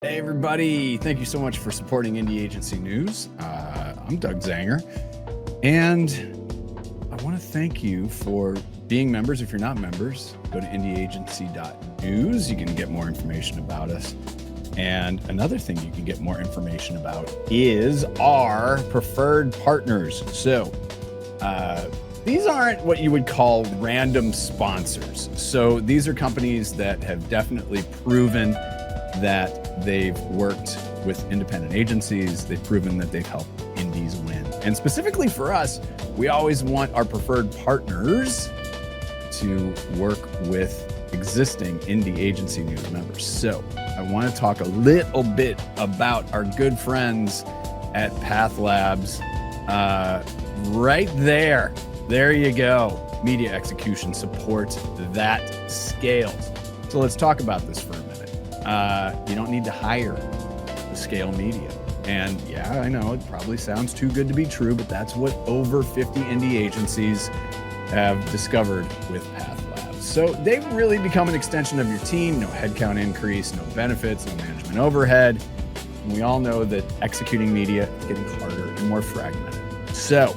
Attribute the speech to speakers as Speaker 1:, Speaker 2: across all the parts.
Speaker 1: Hey everybody, thank you so much for supporting Indie Agency News. I'm Doug Zanger, and I want to thank you for being members. If you're not members, go to indieagency.news. You can get more information about us. And another thing you can get more information about is our preferred partners. So these aren't what you would call random sponsors. So these are companies that have definitely proven that they've worked with independent agencies. They've proven that they've helped indies win. And specifically for us, we always want our preferred partners to work with existing Indie Agency News members. So I want to talk a little bit about our good friends at Path Labs. Right there. There you go. Media execution support that scales. So let's talk about this for a minute. You don't need to hire to scale media. And yeah, I know it probably sounds too good to be true, but that's what over 50 indie agencies have discovered with Path Labs. So they've really become an extension of your team. No headcount increase, no benefits, no management overhead. And we all know that executing media is getting harder and more fragmented. So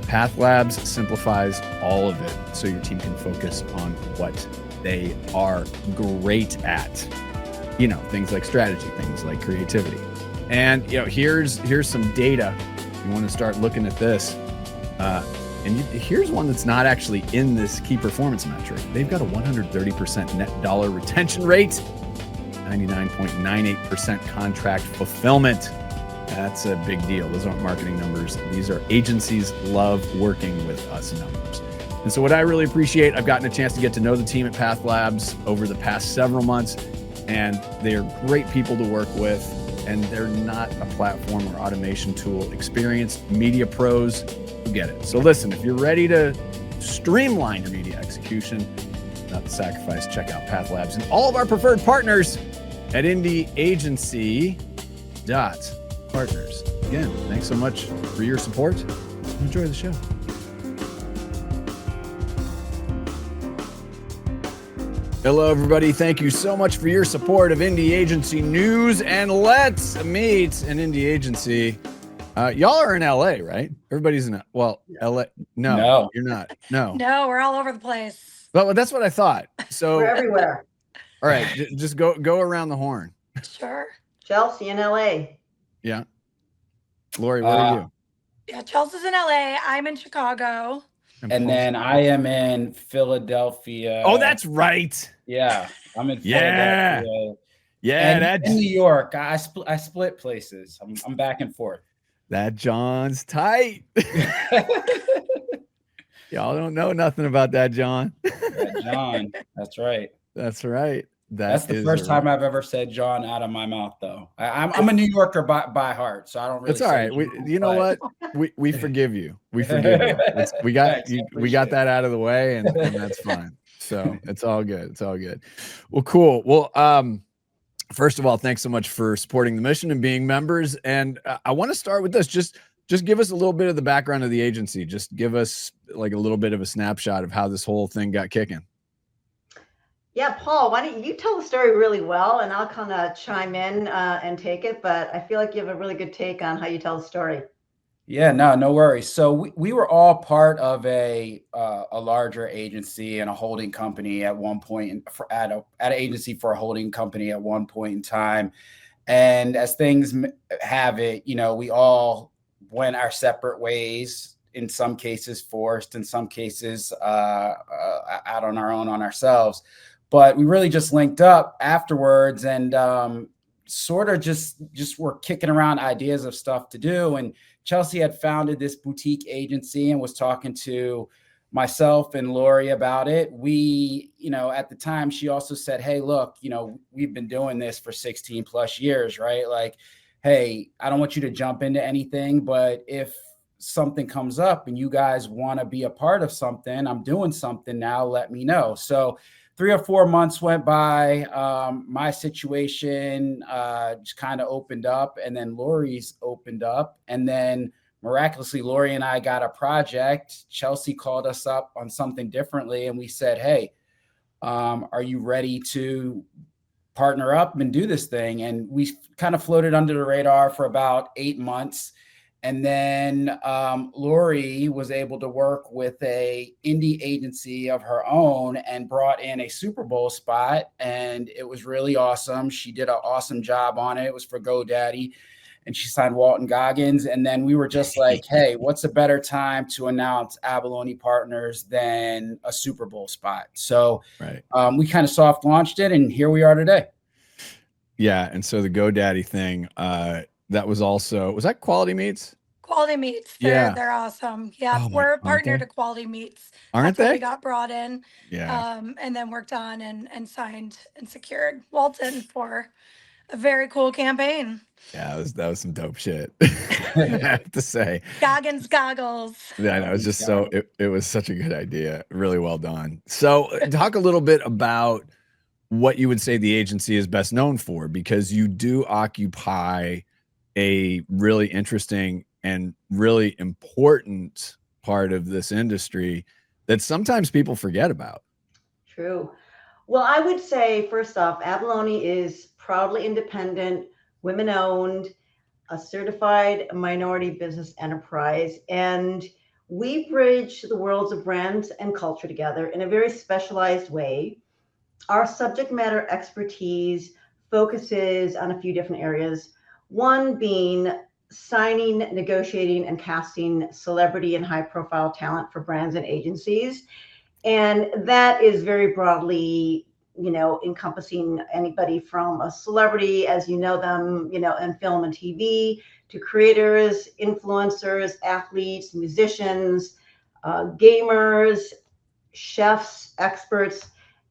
Speaker 1: Path Labs simplifies all of it so your team can focus on what they are great at. You know, things like strategy, things like creativity. And, you know, here's some data. You want to start looking at this. Here's one that's not actually in this key performance metric. They've got a 130% net dollar retention rate, 99.98% contract fulfillment. That's a big deal. Those aren't marketing numbers. These are agencies love working with us numbers. And so what I really appreciate, I've gotten a chance to get to know the team at Path Labs over the past several months, and they're great people to work with, and they're not a platform or automation tool. Experienced media pros who get it. So listen, if you're ready to streamline your media execution, not the sacrifice, check out Path Labs and all of our preferred partners at indieagency.partners. Again, thanks so much for your support. Enjoy the show. Hello, everybody. Thank you so much for your support of Indie Agency News. And let's meet an indie agency. Y'all are in LA, right? Everybody's in, well, LA. No, you're not. No,
Speaker 2: we're all over the place.
Speaker 1: Well, that's what I thought. So
Speaker 3: we're everywhere.
Speaker 1: All right, just go around the horn.
Speaker 2: Sure.
Speaker 3: Chelsea in LA.
Speaker 1: Yeah. Lori, where are you?
Speaker 2: Yeah, Chelsea's in LA. I'm in Chicago.
Speaker 4: And then I am in Philadelphia.
Speaker 1: Oh, that's right.
Speaker 4: Yeah, I'm in Philadelphia.
Speaker 1: Yeah,
Speaker 4: and in New York. I split places. I'm back and forth.
Speaker 1: That John's tight. Y'all don't know nothing about that John.
Speaker 4: That John. That's right.
Speaker 1: That's right.
Speaker 4: That's the first time I've ever said John out of my mouth, though. I'm a New Yorker by heart, so I don't really.
Speaker 1: It's all right. You know what? We forgive you. We forgive you. We got that out of the way, and that's fine. So it's all good. It's all good. Well, cool. Well, first of all, thanks so much for supporting the mission and being members. And I want to start with this. Just give us a little bit of the background of the agency. Just give us like a little bit of a snapshot of how this whole thing got kicking.
Speaker 3: Yeah, Paul, why don't you tell the story really well, and I'll kind of chime in and take it, but I feel like you have a really good take on how you tell the story.
Speaker 4: Yeah, no worries. So we were all part of a larger agency and a holding company at one point, at an agency for a holding company at one point in time. And as things have it, you know, we all went our separate ways, in some cases forced, in some cases out on our own, on ourselves. But we really just linked up afterwards and sort of just were kicking around ideas of stuff to do. And Chalcea had founded this boutique agency and was talking to myself and Lori about it. We, you know, at the time, she also said, hey, look, you know, we've been doing this for 16 plus years, right? Like, hey, I don't want you to jump into anything, but if something comes up and you guys want to be a part of something, I'm doing something now, let me know. So 3 or 4 months went by. My situation just kind of opened up, and then Lori's opened up. And then miraculously, Lori and I got a project. Chalcea called us up on something differently, and we said, hey, are you ready to partner up and do this thing. And we kind of floated under the radar for about 8 months. And then Lori was able to work with a indie agency of her own and brought in a Super Bowl spot. And it was really awesome. She did an awesome job on it. It was for GoDaddy. And she signed Walton Goggins. And then we were just like, hey, what's a better time to announce Abalone Partners than a Super Bowl spot? So we kind of soft launched it, and here we are today.
Speaker 1: Yeah. And so the GoDaddy thing, that was also, was that Quality Meats?
Speaker 2: Quality Meats. They're awesome. Yeah,
Speaker 1: Oh
Speaker 2: we're a partner to Quality Meats.
Speaker 1: Aren't
Speaker 2: That's
Speaker 1: they?
Speaker 2: We got brought in.
Speaker 1: Yeah.
Speaker 2: And then worked on and signed and secured Walton for a very cool campaign.
Speaker 1: Yeah, that was some dope shit. I have to say.
Speaker 2: Goggins goggles.
Speaker 1: Yeah, it was just it was such a good idea. Really well done. So talk a little bit about what you would say the agency is best known for, because you do occupy a really interesting and really important part of this industry that sometimes people forget about.
Speaker 3: True. Well, I would say, first off, Abalone is proudly independent, women-owned, a certified minority business enterprise, and we bridge the worlds of brands and culture together in a very specialized way. Our subject matter expertise focuses on a few different areas, one being signing, negotiating, and casting celebrity and high-profile talent for brands and agencies. And that is very broadly, encompassing anybody from a celebrity as you know them, in film and TV, to creators, influencers, athletes, musicians, gamers, chefs, experts,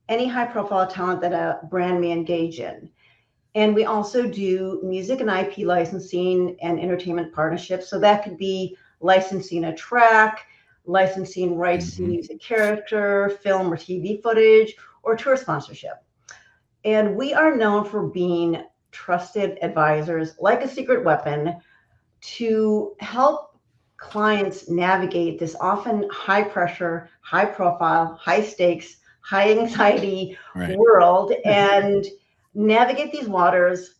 Speaker 3: any high profile talent that a brand may engage in. And we also do music and IP licensing and entertainment partnerships. So that could be licensing a track, licensing rights to music character, film or TV footage, or tour sponsorship. And we are known for being trusted advisors, like a secret weapon, to help clients navigate this often high pressure, high profile, high stakes, high anxiety world, and navigate these waters,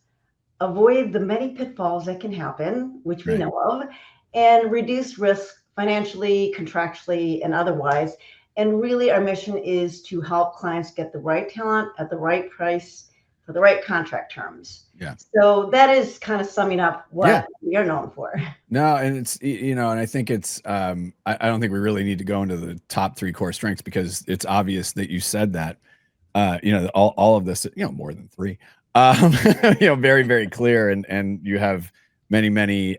Speaker 3: avoid the many pitfalls that can happen, which we know of, and reduce risk financially, contractually, and otherwise. And really our mission is to help clients get the right talent at the right price for the right contract terms.
Speaker 1: Yeah.
Speaker 3: So that is kind of summing up what we are known for. No,
Speaker 1: and it's, and I think it's, I don't think we really need to go into the top 3 core strengths, because it's obvious that you said that, all of this, more than 3, very, very clear. And you have many, many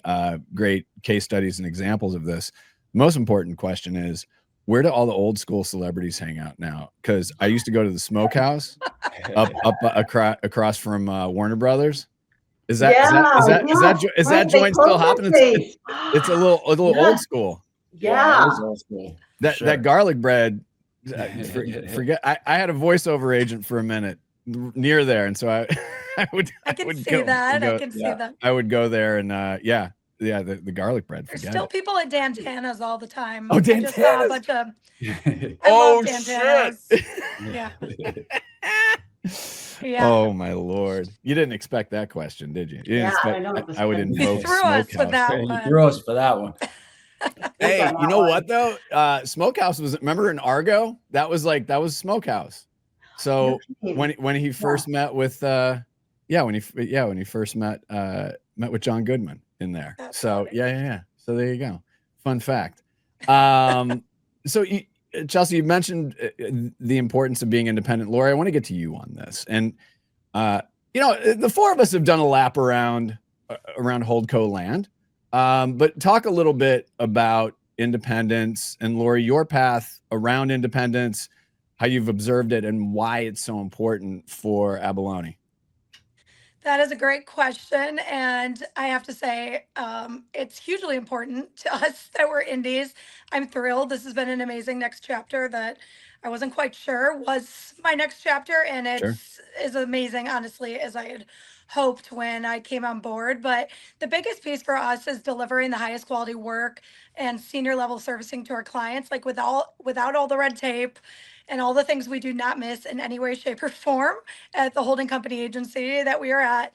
Speaker 1: great case studies and examples of this. The most important question is, where do all the old school celebrities hang out now? Because I used to go to the Smokehouse up across from Warner Brothers. Is that joint still happening? It's a little old school.
Speaker 3: Yeah,
Speaker 4: it is old school.
Speaker 1: That garlic bread. Forget. I had a voiceover agent for a minute near there, and so I can see that. I would go there, and the garlic bread.
Speaker 2: There's still people at Dantana's all the time.
Speaker 1: Oh, Dantana's.
Speaker 2: I just saw a bunch of.
Speaker 1: Oh
Speaker 2: shit! Yeah. Yeah.
Speaker 1: Oh my lord! You didn't expect that question, did you? You didn't expect I would invoke Smokehouse.
Speaker 4: You threw us for that one.
Speaker 1: Hey, you know what though? Smokehouse was, remember in Argo? That was Smokehouse. So when he first met with when he first met with John Goodman in there.
Speaker 2: That's
Speaker 1: so
Speaker 2: funny.
Speaker 1: yeah. So there you go. Fun fact. So Chalcea, you mentioned the importance of being independent. Lori, I want to get to you on this. And the 4 of us have done a lap around Holdco land. But talk a little bit about independence, and Lori, your path around independence, how you've observed it, and why it's so important for Abalone.
Speaker 2: That is a great question. And I have to say, it's hugely important to us that we're indies. I'm thrilled. This has been an amazing next chapter that I wasn't quite sure was my next chapter. And it's as amazing, honestly, as I had hoped when I came on board. But the biggest piece for us is delivering the highest quality work and senior level servicing to our clients, like without all the red tape and all the things we do not miss in any way, shape, or form at the holding company agency that we are at.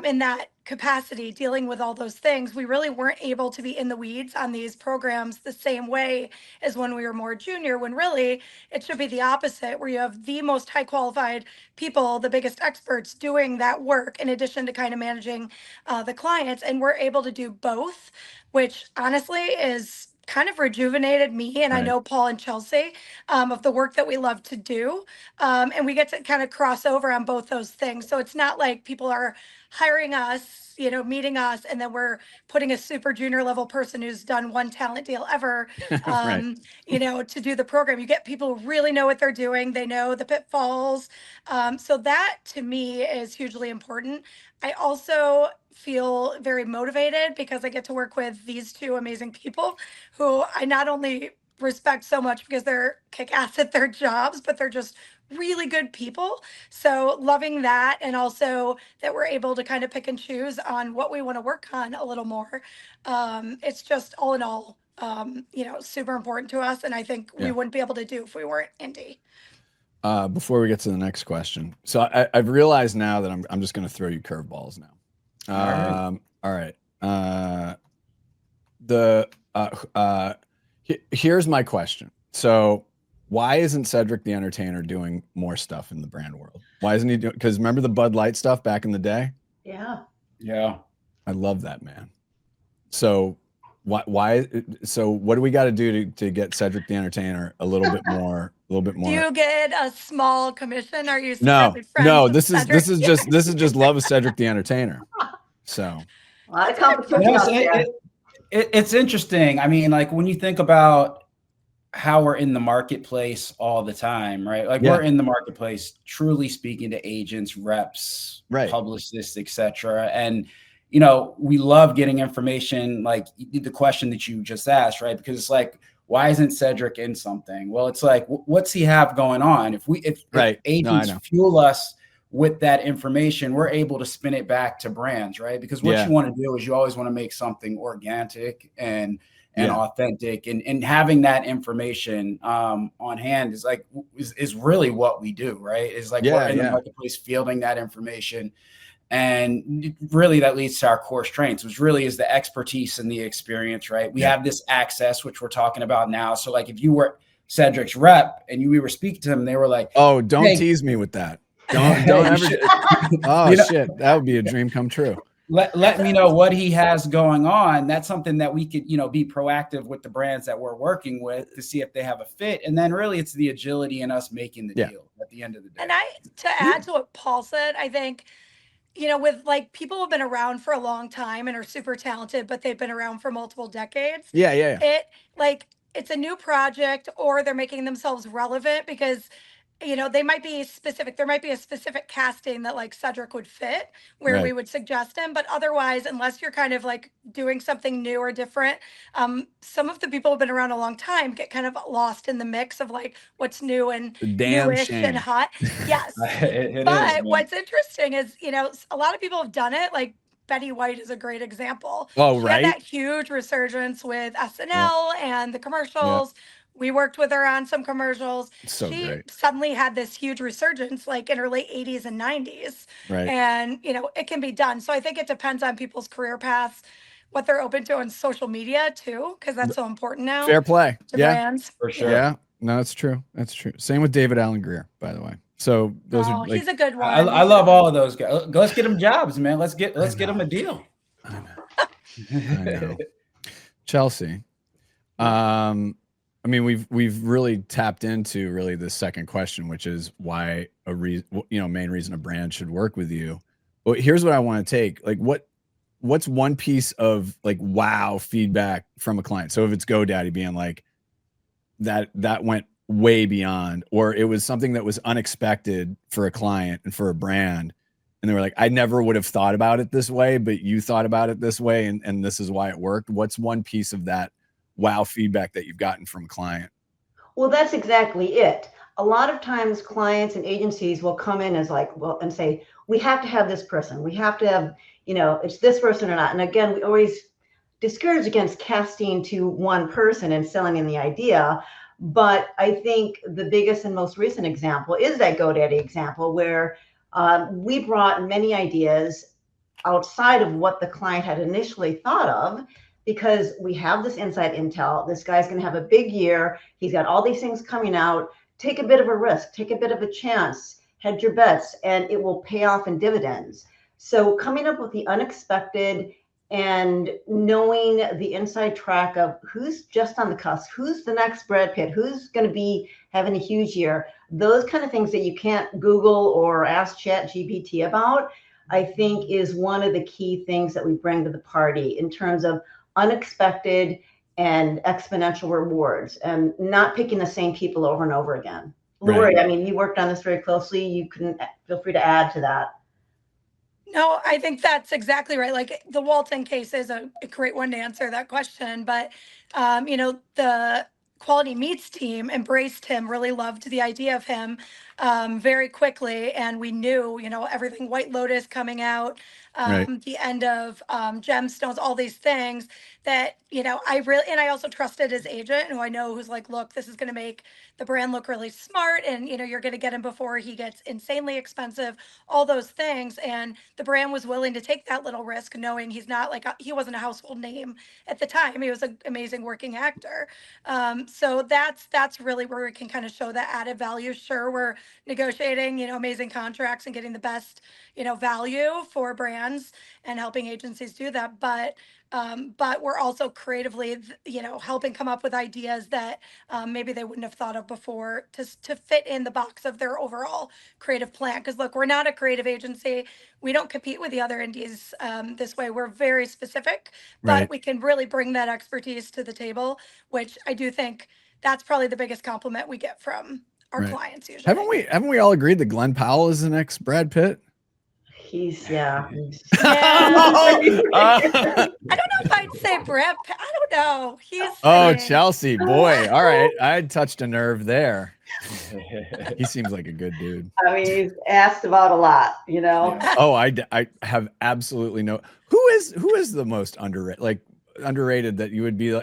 Speaker 2: In that capacity, dealing with all those things, we really weren't able to be in the weeds on these programs the same way as when we were more junior, when really it should be the opposite, where you have the most high qualified people, the biggest experts doing that work in addition to kind of managing the clients. And we're able to do both, which honestly is kind of rejuvenated me and I
Speaker 1: Right.
Speaker 2: know Paul and Chelsea of the work that we love to do. And we get to kind of cross over on both those things. So it's not like people are hiring us, meeting us, and then we're putting a super junior level person who's done one talent deal ever,
Speaker 1: Right.
Speaker 2: to do the program. You get people who really know what they're doing. They know the pitfalls. So that to me is hugely important. I also feel very motivated because I get to work with these two amazing people who I not only respect so much because they're kick ass at their jobs, but they're just really good people. So loving that, and also that we're able to kind of pick and choose on what we want to work on a little more. It's just all in all, super important to us. And I think we
Speaker 1: Yeah.
Speaker 2: wouldn't be able to do if we weren't indie.
Speaker 1: Before we get to the next question, so I've realized now that I'm just going to throw you curveballs now. All right. Here's my question. So why isn't Cedric the Entertainer doing more stuff in the brand world? Why isn't he doing? Because remember the Bud Light stuff back in the day?
Speaker 3: Yeah.
Speaker 1: I love that, man. So why? So what do we got to do to get Cedric the Entertainer a little bit more?
Speaker 2: Do you get a small commission? Are you
Speaker 1: No,
Speaker 2: secretly friends
Speaker 1: no.
Speaker 2: with
Speaker 1: This is
Speaker 2: Cedric?
Speaker 1: just love of Cedric the Entertainer. So
Speaker 3: A lot of
Speaker 2: That's a good
Speaker 3: competition out
Speaker 4: Yes,
Speaker 3: there.
Speaker 4: it's interesting. I mean, like when you think about how we're in the marketplace all the time, right? Like
Speaker 1: Yeah.
Speaker 4: we're in the marketplace, truly speaking to agents, reps,
Speaker 1: Right.
Speaker 4: publicists, etc. And we love getting information like the question that you just asked, right? Because it's like, why isn't Cedric in something? Well, it's like, what's he have going on? If
Speaker 1: Right.
Speaker 4: agents
Speaker 1: No, I know.
Speaker 4: fuel us with that information, we're able to spin it back to brands, right? Because what
Speaker 1: Yeah.
Speaker 4: you want to do is you always want to make something organic and
Speaker 1: Yeah.
Speaker 4: authentic, and having that information on hand is really what we do, right? Is like we're in the marketplace fielding that information. And really that leads to our core strengths, which really is the expertise and the experience, right? We have this access, which we're talking about now. So like if you were Cedric's rep and we were speaking to him, they were like,
Speaker 1: oh, don't
Speaker 4: hey,
Speaker 1: tease me with that. Don't ever. Oh, shit. That would be a dream come true.
Speaker 4: Let me know what he has going on. That's something that we could, be proactive with the brands that we're working with to see if they have a fit. And then really it's the agility in us making the deal at the end of the day.
Speaker 2: And to add to what Paul said, I think, with like people who have been around for a long time and are super talented, but they've been around for multiple decades.
Speaker 1: Yeah.
Speaker 2: It's a new project, or they're making themselves relevant because they might be specific. There might be a specific casting that like Cedric would fit where we would suggest him. But otherwise, unless you're kind of like doing something new or different, some of the people who've been around a long time get kind of lost in the mix of like what's new and newish and hot. Yes. But what's interesting is, a lot of people have done it. Like Betty White is a great example.
Speaker 1: Oh,
Speaker 2: She had that huge resurgence with SNL and the commercials. We worked with her on some commercials. She
Speaker 1: great.
Speaker 2: suddenly had this huge resurgence like in her late 80s and 90s.
Speaker 1: Right.
Speaker 2: And, it can be done. So I think it depends on people's career paths, what they're open to on social media too, because that's so important now.
Speaker 1: Fair play.
Speaker 2: To brands.
Speaker 4: For sure.
Speaker 1: Yeah. No, that's true. That's true. Same with David Allen Greer, by the way. So those are like,
Speaker 2: he's a good one.
Speaker 4: I love all of those guys. Let's get them jobs, man. Let's get them a deal.
Speaker 1: I know. Chelsea. I mean, we've really tapped into really the second question, which is why main reason a brand should work with you. But here's what I want to take. Like what's one piece of like wow feedback from a client? So if it's GoDaddy being like that went way beyond, or it was something that was unexpected for a client and for a brand, and they were like, I never would have thought about it this way, but you thought about it this way, and this is why it worked. What's one piece of that wow feedback that you've gotten from a client?
Speaker 3: Well, that's exactly it. A lot of times clients and agencies will come in as and say, we have to have this person. We have to have, it's this person or not. And again, we always discourage against casting to one person and selling in the idea. But I think the biggest and most recent example is that GoDaddy example where we brought many ideas outside of what the client had initially thought of, because we have this inside intel. This guy's going to have a big year. He's got all these things coming out. Take a bit of a risk, take a bit of a chance, hedge your bets, and it will pay off in dividends. So coming up with the unexpected and knowing the inside track of who's just on the cusp, who's the next Brad Pitt, who's going to be having a huge year, those kind of things that you can't Google or ask ChatGPT about, I think is one of the key things that we bring to the party in terms of unexpected and exponential rewards, and not picking the same people over and over again. Lori, I mean, you worked on this very closely. You can feel free to add to that.
Speaker 2: No, I think that's exactly right. Like the Walton case is a great one to answer that question. But, the Quality Meats team embraced him, really loved the idea of him very quickly. And we knew, everything White Lotus coming out, the end of Gemstones, all these things that, I also trusted his agent, who I know who's like, look, this is going to make the brand look really smart. And, you're going to get him before he gets insanely expensive, all those things. And the brand was willing to take that little risk, knowing he's not he wasn't a household name at the time. He was an amazing working actor. So that's really where we can kind of show that added value. Sure, we're negotiating, amazing contracts and getting the best, value for brands and helping agencies do that. But we're also creatively, helping come up with ideas that maybe they wouldn't have thought of before to fit in the box of their overall creative plan. Because look, we're not a creative agency. We don't compete with the other indies this way. We're very specific, but we can really bring that expertise to the table, which I do think that's probably the biggest compliment we get from our clients usually.
Speaker 1: Haven't we all agreed that Glenn Powell is the next Brad Pitt?
Speaker 2: Yeah. I don't know if I'd say Brad Pitt. I don't know.
Speaker 1: Chalcea, boy. All right. I touched a nerve there. He seems like a good dude.
Speaker 3: I mean, he's asked about a lot,
Speaker 1: Oh, I have absolutely no. Who is the most underrated that you would be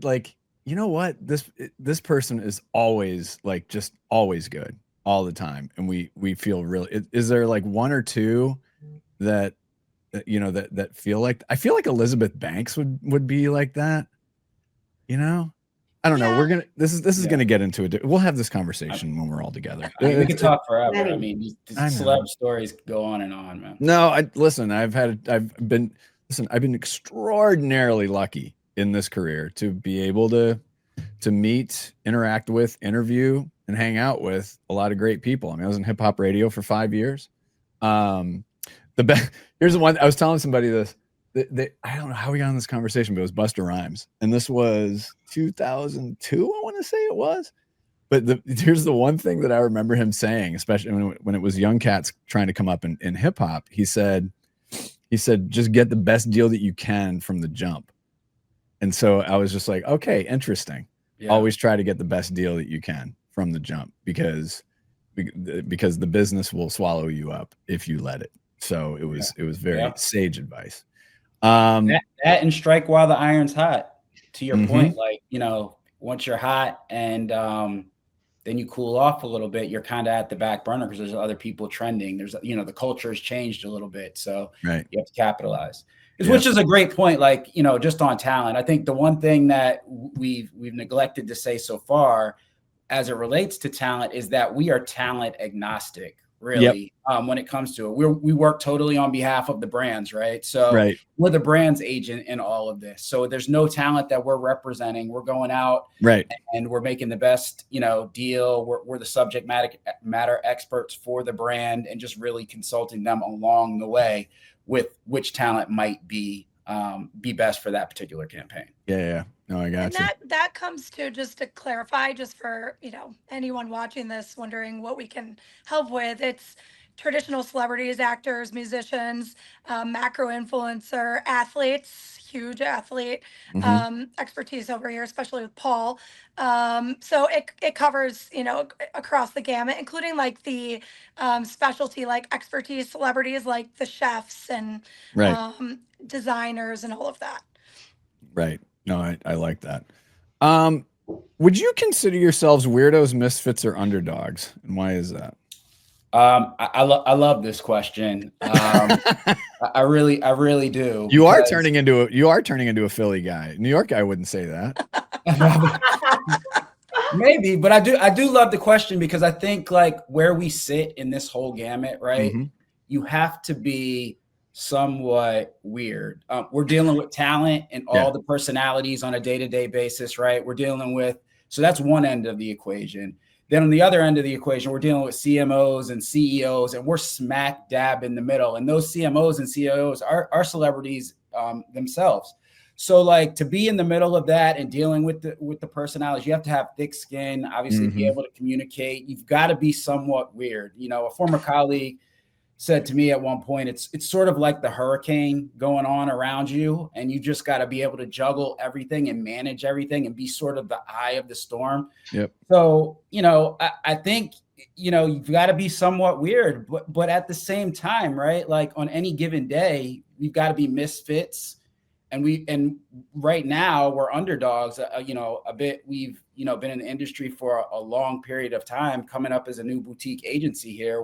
Speaker 1: like, you know what? This person is always just always good all the time. And we feel really, is there like one or two that feel like, I feel like Elizabeth Banks would be like that, I don't know. We're going to, this is going to get into it. We'll have this conversation when we're all together.
Speaker 4: We could talk forever. I mean, these celeb stories go on and on, man.
Speaker 1: No, I've been extraordinarily lucky in this career to be able to meet, interact with, interview, and hang out with a lot of great people. I mean, I was in hip hop radio for 5 years. Here's the one. I was telling somebody this. I don't know how we got on this conversation, but it was Busta Rhymes, and this was 2002. I want to say it was. But here's the one thing that I remember him saying, especially when it was young cats trying to come up in hip hop. He said, just get the best deal that you can from the jump. And so I was just like, okay, interesting. Yeah. Always try to get the best deal that you can from the jump, because the business will swallow you up if you let it. So it was very sage advice.
Speaker 4: That and strike while the iron's hot. To your point, once you're hot and then you cool off a little bit, you're kind of at the back burner because there's other people trending. There's the culture has changed a little bit, so you have to capitalize. Which is a great point. Just on talent, I think the one thing that we've neglected to say so far, as it relates to talent, is that we are talent agnostic. Really, when it comes to it, we work totally on behalf of the brands, right? So we're the brand's agent in all of this. So there's no talent that we're representing. We're going out, and we're making the best, deal. We're the subject matter experts for the brand, and just really consulting them along the way with which talent might be best for that particular campaign.
Speaker 1: Yeah. No, I got you.
Speaker 2: That comes to, just to clarify, just for anyone watching this wondering what we can help with. It's traditional celebrities, actors, musicians, macro influencer, athletes, huge athlete expertise over here, especially with Paul. So it covers, across the gamut, including like the specialty, like expertise celebrities, like the chefs and
Speaker 1: Right.
Speaker 2: designers and all of that.
Speaker 1: Right. No, I like that. Would you consider yourselves weirdos, misfits, or underdogs? And why is that?
Speaker 4: I love this question. I really do.
Speaker 1: You are turning into a Philly guy. New York guy wouldn't say that.
Speaker 4: Maybe, but I do love the question, because I think like where we sit in this whole gamut, right? You have to be somewhat weird. We're dealing with talent and all the personalities on a day-to-day basis, right? So that's one end of the equation. Then on the other end of the equation, we're dealing with CMOs and CEOs, and we're smack dab in the middle. And those CMOs and CEOs are celebrities themselves. So like to be in the middle of that and dealing with the personalities, you have to have thick skin, obviously be able to communicate. You've got to be somewhat weird. A former colleague said to me at one point, it's sort of like the hurricane going on around you, and you just got to be able to juggle everything and manage everything and be sort of the eye of the storm.
Speaker 1: Yep.
Speaker 4: So, I think, you've got to be somewhat weird, but at the same time, right? Like on any given day, we've got to be misfits. And right now we're underdogs, a bit. We've, been in the industry for a long period of time, coming up as a new boutique agency here.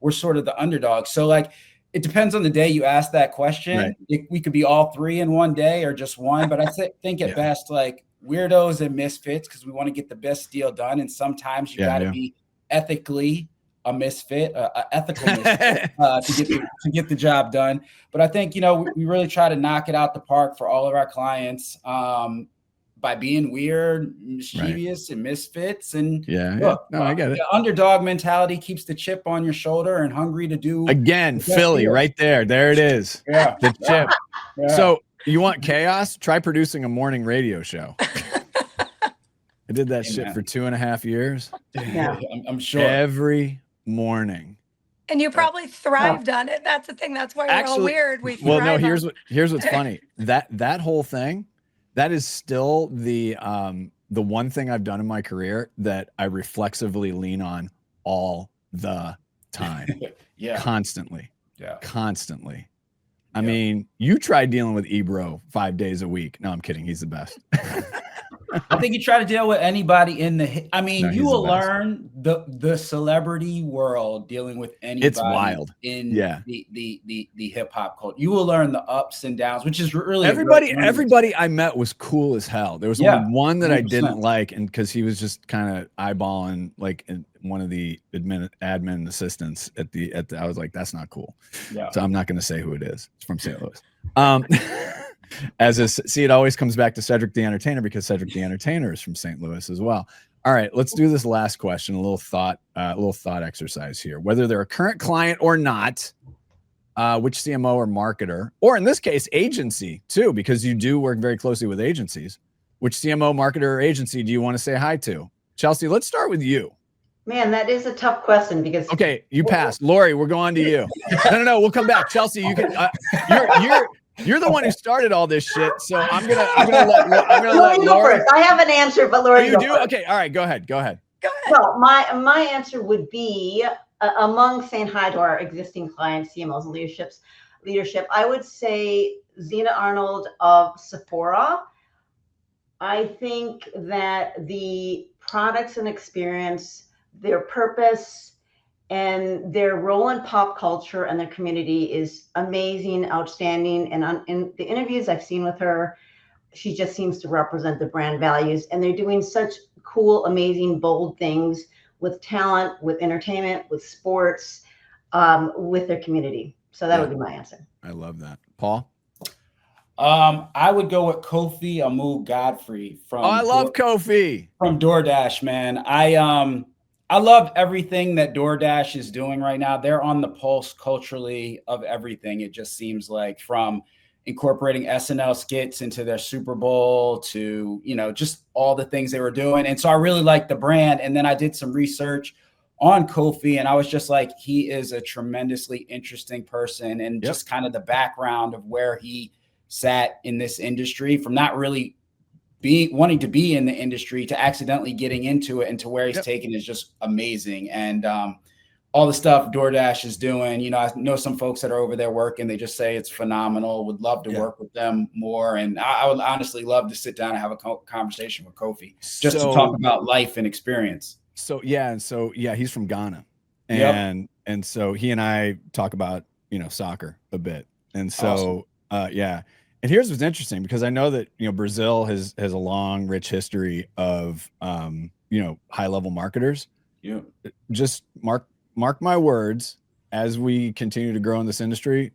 Speaker 4: We're sort of the underdogs. So like, it depends on the day you ask that question. Right. We could be all three in one day or just one, but I think at best, like weirdos and misfits, because we want to get the best deal done. And sometimes you got to be ethically a misfit, ethical misfit, to get the job done. But I think, we really try to knock it out the park for all of our clients, by being weird, mischievous, and misfits. And look,
Speaker 1: no, I get it.
Speaker 4: The underdog mentality keeps the chip on your shoulder and hungry to do.
Speaker 1: Again, Philly, right there. There it is.
Speaker 4: Yeah.
Speaker 1: The chip. Yeah. So you want chaos? Try producing a morning radio show. I did that shit for 2.5 years.
Speaker 4: Yeah, I'm sure.
Speaker 1: Every morning.
Speaker 2: And you probably thrived on it. That's the thing. That's why we're all weird.
Speaker 1: Here's what's funny. That whole thing, that is still the one thing I've done in my career that I reflexively lean on all the time. Constantly. Yeah. Constantly. I mean, you tried dealing with Ebro 5 days a week. No, I'm kidding. He's the best.
Speaker 4: I think you try to deal with anybody in you will learn the celebrity world dealing with anybody.
Speaker 1: It's wild.
Speaker 4: In the hip hop culture. You will learn the ups and downs, which is really
Speaker 1: everybody I met was cool as hell. There was only one that 100%. I didn't like, and because he was just kind of eyeballing like one of the admin assistants at the I was like, that's not cool. Yeah. So I'm not going to say who it is. It's from St. Louis. It always comes back to Cedric the Entertainer, because Cedric the Entertainer is from St. Louis as well. All right, let's do this last question. A little thought exercise here. Whether they're a current client or not, which CMO or marketer, or in this case, agency too, because you do work very closely with agencies. Which CMO, marketer, or agency do you want to say hi to? Chelsea, let's start with you.
Speaker 3: Man, that is a tough question because.
Speaker 1: Okay, you passed. Lori, we're going to you. No, we'll come back. Chelsea, you can. You're the one who started all this shit, so I'm gonna let Lori.
Speaker 3: I have an answer, but Lori.
Speaker 1: You do? First. Okay, all right. Go ahead.
Speaker 3: So my answer would be among saying hi to our existing clients, CMOs and leadership. I would say Zena Arnold of Sephora. I think that the products and experience, their purpose, and their role in pop culture and their community is amazing, outstanding. And in the interviews I've seen with her, she just seems to represent the brand values. And they're doing such cool, amazing, bold things with talent, with entertainment, with sports, with their community. So that would be my answer.
Speaker 1: I love that. Paul?
Speaker 4: I would go with Kofi Amu-Godfrey from.
Speaker 1: I love Kofi
Speaker 4: from DoorDash, man. I love everything that DoorDash is doing right now. They're on the pulse culturally of everything. It just seems like, from incorporating SNL skits into their Super Bowl to, just all the things they were doing. And so I really like the brand. And then I did some research on Kofi, and I was just like, he is a tremendously interesting person, and just kind of the background of where he sat in this industry, from not really wanting to be in the industry to accidentally getting into it, and to where he's taken is just amazing. And all the stuff DoorDash is doing, you know, I know some folks that are over there working, they just say it's phenomenal. Would love to work with them more. And I would honestly love to sit down and have a conversation with Kofi, just to talk about life and experience.
Speaker 1: So he's from Ghana, and so he and I talk about, you know, soccer a bit. And so and here's what's interesting, because I know that, you know, Brazil has a long, rich history of you know, high level marketers.
Speaker 4: Yeah.
Speaker 1: Just mark my words, as we continue to grow in this industry,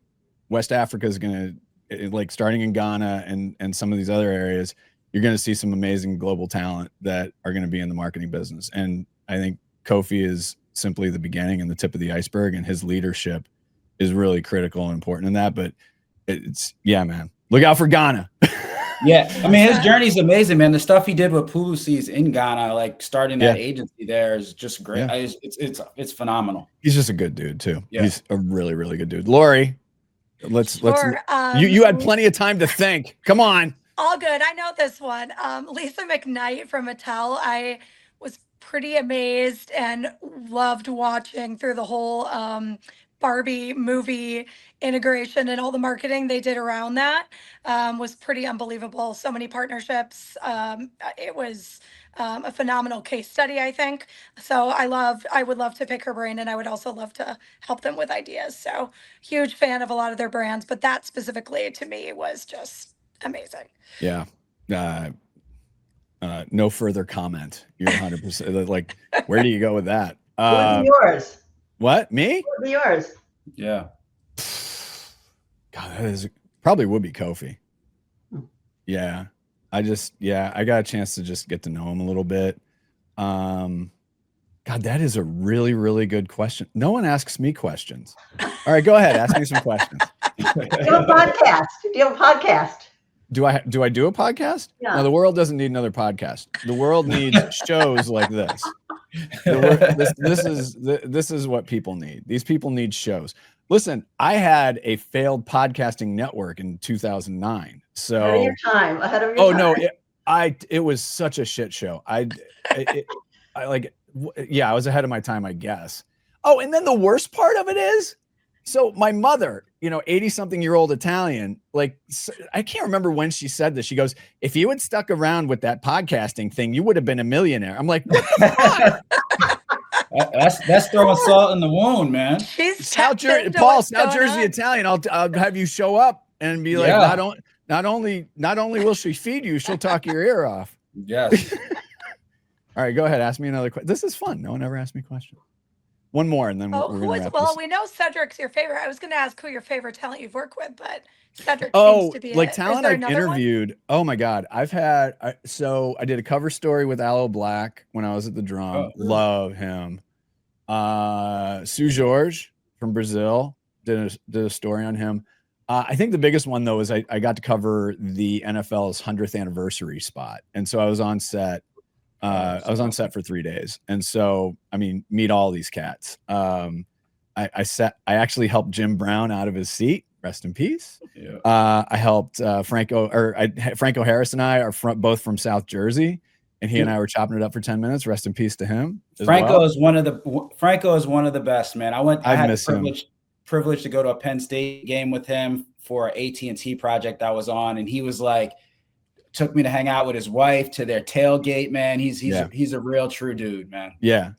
Speaker 1: West Africa is going to, like, starting in Ghana and some of these other areas, you're going to see some amazing global talent that are going to be in the marketing business. And I think Kofi is simply the beginning and the tip of the iceberg, and his leadership is really critical and important in that. But it's, man, look out for Ghana.
Speaker 4: Yeah, I mean, his journey is amazing, man. The stuff he did with Pulusi's in Ghana, like starting that agency there, is just great. Yeah. It's phenomenal.
Speaker 1: He's just a good dude too. Yeah. He's a really, really good dude. Lori, let's you had plenty of time to think. Come on.
Speaker 2: All good. I know this one. Lisa McKnight from Mattel. I was pretty amazed and loved watching through the whole Barbie movie integration, and all the marketing they did around that was pretty unbelievable. So many partnerships. It was a phenomenal case study, I think. So I would love to pick her brain, and I would also love to help them with ideas. So huge fan of a lot of their brands, but that specifically to me was just amazing.
Speaker 1: Yeah. No further comment. You're 100%. Like, where do you go with that?
Speaker 3: What are yours?
Speaker 1: What? Me?
Speaker 3: What are yours?
Speaker 4: Yeah.
Speaker 1: God, that is probably would be Kofi. Yeah. I got a chance to just get to know him a little bit. God, that is a really, really good question. No one asks me questions. All right, go ahead. Ask me some questions.
Speaker 3: Do you have a podcast?
Speaker 1: Do I do a podcast?
Speaker 3: Yeah.
Speaker 1: No, the world doesn't need another podcast. The world needs shows like this. This is what people need. These people need shows. Listen, I had a failed podcasting network in 2009. So
Speaker 3: ahead of your time.
Speaker 1: Oh no, it was such a shit show. I was ahead of my time, I guess. Oh, and then the worst part of it is, so my mother, you know, 80-something-year-old Italian, like, I can't remember when she said this. She goes, "If you had stuck around with that podcasting thing, you would have been a millionaire." I'm like, what the fuck?
Speaker 4: That's throwing salt in the wound, man.
Speaker 2: She's
Speaker 1: South Jersey Italian. I'll have you show up and be like, not only will she feed you, she'll talk your ear off.
Speaker 4: Yes.
Speaker 1: All right, go ahead. Ask me another question. This is fun. No one ever asked me questions. One more, and then we're going to wrap this.
Speaker 2: We know Cedric's your favorite. I was going to ask who your favorite talent you've worked with, but Cedric
Speaker 1: seems
Speaker 2: to be
Speaker 1: like talent I've interviewed. Oh my God, I've had. So I did a cover story with Aloe Black when I was at the Drum. Love him. Sue George from Brazil did a story on him. I think the biggest one though is I got to cover the NFL's 100th anniversary spot, and so I was on set. I was on set for 3 days. And so, I mean, meet all these cats. I actually helped Jim Brown out of his seat. Rest in peace. Yeah. I helped Franco Harris and I are both from South Jersey, and he and I were chopping it up for 10 minutes. Rest in peace to him.
Speaker 4: Franco is one of the best, man. I had the privilege to go to a Penn State game with him for an AT&T project I was on, and he was like, took me to hang out with his wife to their tailgate, man. He's a real true dude, man.
Speaker 1: Yeah.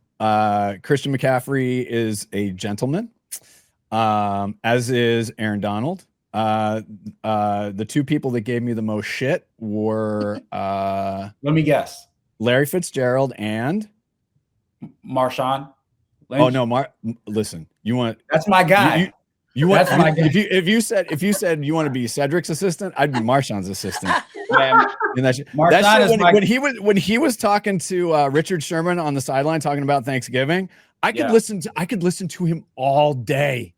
Speaker 1: Christian McCaffrey is a gentleman, as is Aaron Donald. The two people that gave me the most shit were
Speaker 4: let me guess.
Speaker 1: Larry Fitzgerald and
Speaker 4: Marshawn Lynch.
Speaker 1: Oh no, listen,
Speaker 4: that's my guy.
Speaker 1: You want if you said you want to be Cedric's assistant, I'd be Marshawn's assistant. When he was talking to Richard Sherman on the sideline talking about Thanksgiving, I could listen to him all day.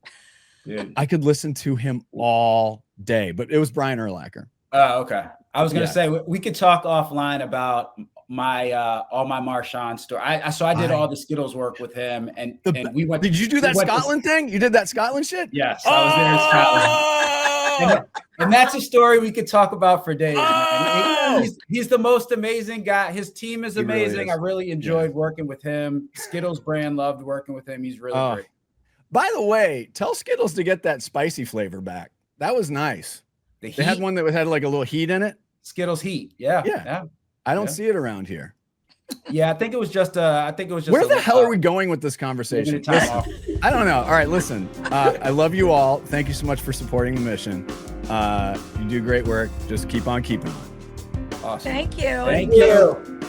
Speaker 1: Dude. I could listen to him all day, but it was Brian Urlacher.
Speaker 4: Oh, okay. I was gonna say we could talk offline about all my Marchand store. So I did all the Skittles work with him, and we went.
Speaker 1: Did you do that Scotland thing? You did that Scotland shit?
Speaker 4: Yes, I was there in Scotland. And that's a story we could talk about for days. He's the most amazing guy. His team is amazing. Really is. I really enjoyed working with him. Skittles brand loved working with him. He's really great.
Speaker 1: By the way, tell Skittles to get that spicy flavor back. That was nice. They had one that had like a little heat in it.
Speaker 4: Skittles heat. Yeah.
Speaker 1: I don't see it around here.
Speaker 4: Yeah, I think it was just.
Speaker 1: Where the hell are we going with this conversation? I don't know. All right, listen. I love you all. Thank you so much for supporting the mission. You do great work. Just keep on keeping on.
Speaker 4: Awesome.
Speaker 2: Thank you.
Speaker 3: Thank you.